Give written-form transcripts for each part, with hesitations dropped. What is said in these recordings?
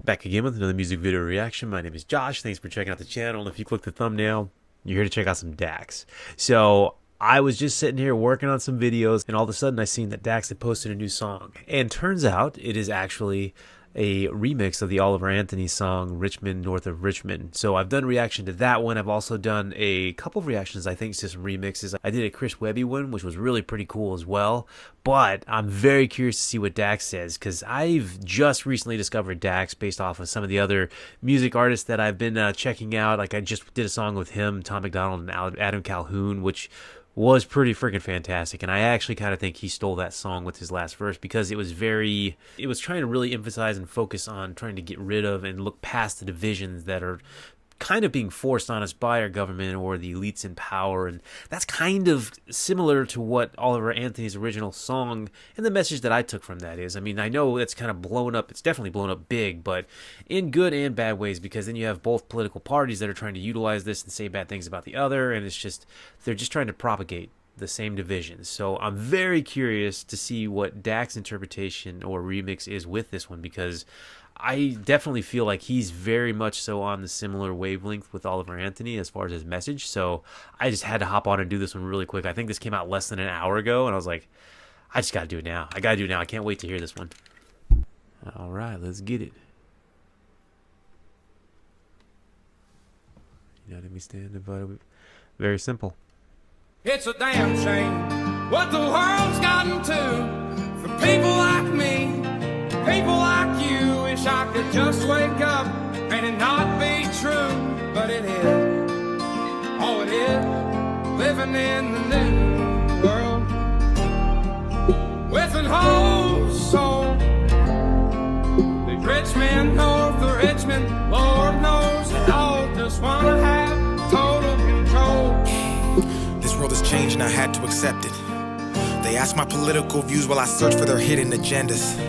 Back again with another music video reaction. My name is Josh. Thanks for checking out the channel. And if you click the thumbnail, you're here to check out some Dax. So I was just sitting here working on some videos, and all of a sudden I seen that Dax had posted a new song. And turns out it is actually a remix of the Oliver Anthony song Richmond, North of Richmond. So I've done a reaction to that one. I've also done a couple of reactions, I think, to some remixes. I did a Chris Webby one, which was really pretty cool as well. But I'm very curious to see what Dax says, because I've just recently discovered Dax based off of some of the other music artists that I've been checking out. Like I just did a song with him, Tom McDonald, and Adam Calhoun, which was pretty freaking fantastic. And I actually kind of think he stole that song with his last verse, because it was trying to really emphasize and focus on trying to get rid of and look past the divisions that are kind of being forced on us by our government or the elites in power. And that's kind of similar to what Oliver Anthony's original song and the message that I took from that is. I mean, I know it's kind of blown up, it's definitely blown up big, but in good and bad ways, because then you have both political parties that are trying to utilize this and say bad things about the other, and it's just, they're just trying to propagate the same divisions. So I'm very curious to see what Dax's interpretation or remix is with this one, because I definitely feel like he's very much so on the similar wavelength with Oliver Anthony as far as his message. So I just had to hop on and do this one really quick. I think this came out less than an hour ago, and I was like, I just got to do it now. I got to do it now. I can't wait to hear this one. All right, let's get it. You know, let me stand about it. Very simple. It's a damn shame what the world's gotten to for people like me, people like you. Wish I could just wake up and it not be true, but it is. Oh, it is living in the new world with an whole soul. The Richmond, North of Richmond, Lord knows they all just wanna have total control. This world has changed and I had to accept it. They ask my political views while I search for their hidden agendas.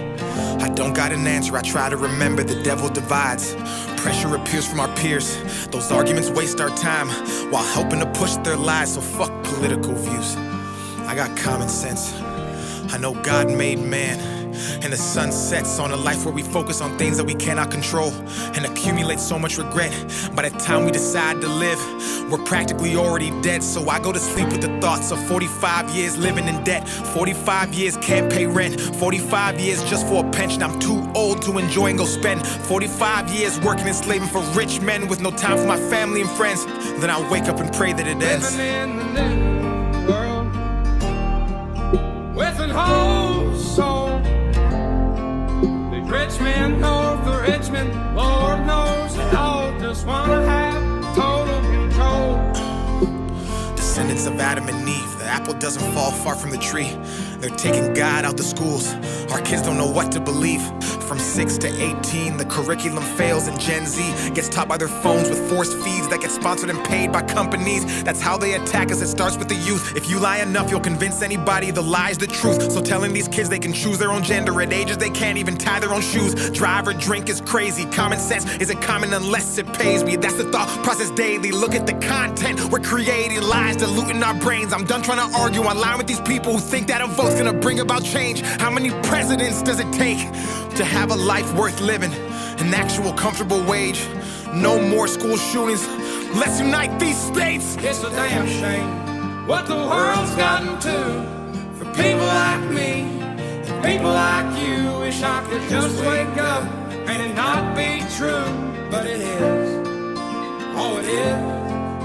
I don't got an answer, I try to remember the devil divides. Pressure appears from our peers. Those arguments waste our time while helping to push their lies, so fuck political views. I got common sense. I know God made man, and the sun sets on a life where we focus on things that we cannot control and accumulate so much regret. By the time we decide to live, we're practically already dead. So I go to sleep with the thoughts of 45 years living in debt, 45 years can't pay rent, 45 years just for a pension I'm too old to enjoy and go spend, 45 years working and slaving for rich men with no time for my family and friends. Then I wake up and pray that it ends. Living in the new world with an whole soul. Richmond, North of Richmond, Lord knows they all just wanna have total control. Descendants of Adam and Eve, the apple doesn't fall far from the tree. They're taking God out the schools. Our kids don't know what to believe. From 6 to 18, the curriculum fails, and Gen Z gets taught by their phones with forced feeds that get sponsored and paid by companies. That's how they attack us, it starts with the youth. If you lie enough, you'll convince anybody the lie's the truth. So telling these kids they can choose their own gender at ages they can't even tie their own shoes. Drive or drink is crazy. Common sense isn't common unless it pays me. That's the thought process daily. Look at the content we're creating, lies diluting our brains. I'm done trying to argue online with these people who think that a vote's gonna bring about change. How many presidents does it take to have a life worth living? An actual comfortable wage. No more school shootings. Let's unite these states. It's a damn shame what the world's gotten to for people like me and people like you. Wish I could just wake up and it not be true, but it is. Oh, it is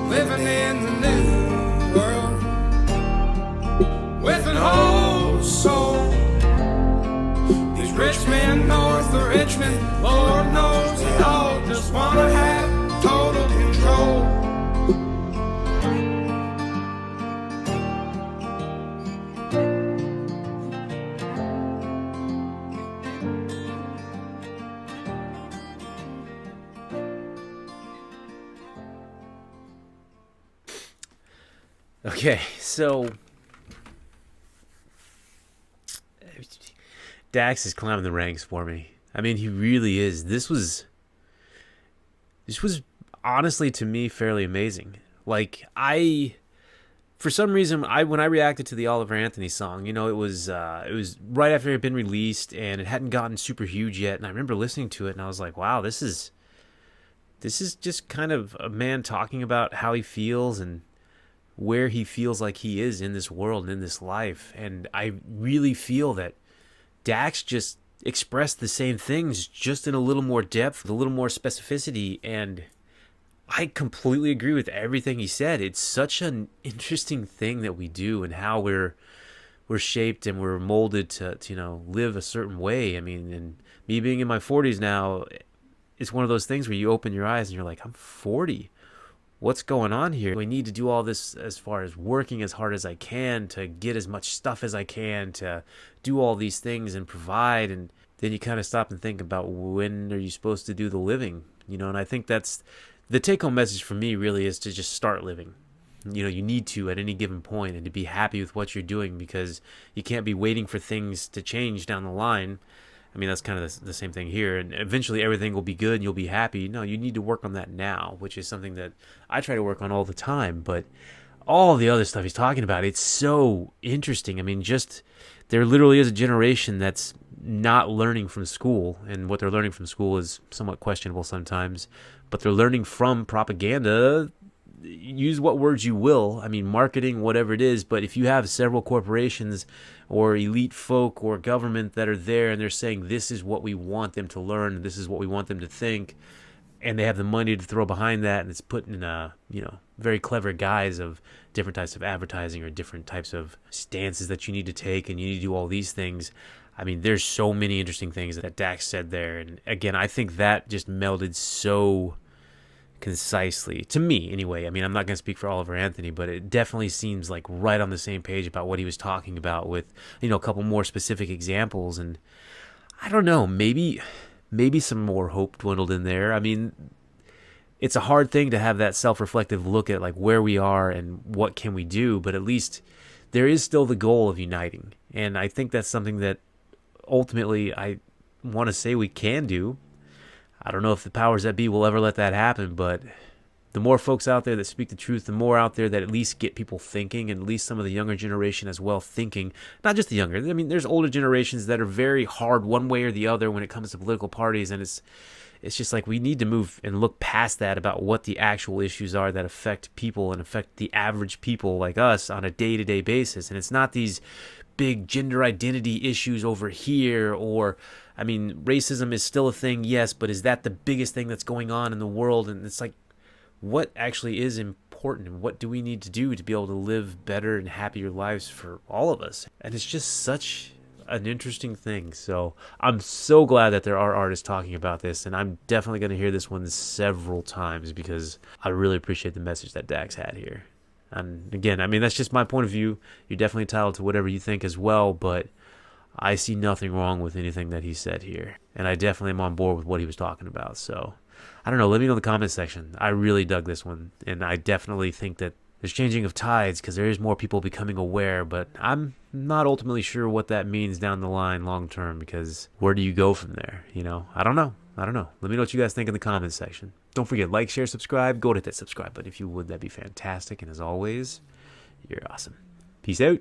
living in the new world with an whole soul. These rich men north of Richmond, Lord knows they all just wanna have total control. Okay, so Dax is climbing the ranks for me. I mean, he really is. This was honestly, to me, fairly amazing. Like, for some reason, when I reacted to the Oliver Anthony song, it was right after it had been released and it hadn't gotten super huge yet. And I remember listening to it and I was like, wow, this is just kind of a man talking about how he feels and where he feels like he is in this world and in this life. And I really feel that Dax just expressed the same things, just in a little more depth, a little more specificity, and I completely agree with everything he said. It's such an interesting thing that we do and how we're shaped and we're molded to live a certain way. I mean, and me being in my 40s now, it's one of those things where you open your eyes and you're like, I'm 40. What's going on here? I need to do all this as far as working as hard as I can to get as much stuff as I can to do all these things and provide. And then you kind of stop and think about, when are you supposed to do the living? And I think that's the take-home message for me really is to just start living. You need to at any given point, and to be happy with what you're doing, because you can't be waiting for things to change down the line. I mean, that's kind of the same thing here. And eventually everything will be good and you'll be happy. No, you need to work on that now, which is something that I try to work on all the time. But all the other stuff he's talking about, it's so interesting. I mean, just there literally is a generation that's not learning from school. And what they're learning from school is somewhat questionable sometimes. But they're learning from propaganda. Use what words you will. I mean, marketing, whatever it is. But if you have several corporations or elite folk or government that are there and they're saying this is what we want them to learn, this is what we want them to think, and they have the money to throw behind that, and it's put in a very clever guise of different types of advertising or different types of stances that you need to take, and you need to do all these things. I mean, there's so many interesting things that Dax said there. And again, I think that just melded so concisely, to me anyway. I mean, I'm not going to speak for Oliver Anthony, but it definitely seems like right on the same page about what he was talking about, with a couple more specific examples. And I don't know, maybe some more hope dwindled in there. I mean, it's a hard thing to have that self-reflective look at like where we are and what can we do, but at least there is still the goal of uniting. And I think that's something that ultimately I want to say we can do. I don't know if the powers that be will ever let that happen, but the more folks out there that speak the truth, the more out there that at least get people thinking, and at least some of the younger generation as well thinking. Not just the younger. I mean, there's older generations that are very hard one way or the other when it comes to political parties, and it's just like we need to move and look past that about what the actual issues are that affect people and affect the average people like us on a day-to-day basis. And it's not these big gender identity issues over here, or I mean, racism is still a thing, yes, but is that the biggest thing that's going on in the world? And it's like, what actually is important, and what do we need to do to be able to live better and happier lives for all of us? And it's just such an interesting thing. So I'm so glad that there are artists talking about this, and I'm definitely going to hear this one several times, because I really appreciate the message that Dax had here. And again, I mean, that's just my point of view. You're definitely entitled to whatever you think as well, but I see nothing wrong with anything that he said here. And I definitely am on board with what he was talking about. So, I don't know. Let me know in the comment section. I really dug this one. And I definitely think that there's changing of tides, because there is more people becoming aware. But I'm not ultimately sure what that means down the line long term, because where do you go from there? I don't know. Let me know what you guys think in the comment section. Don't forget, like, share, subscribe. Go hit that subscribe button if you would. That'd be fantastic. And as always, you're awesome. Peace out.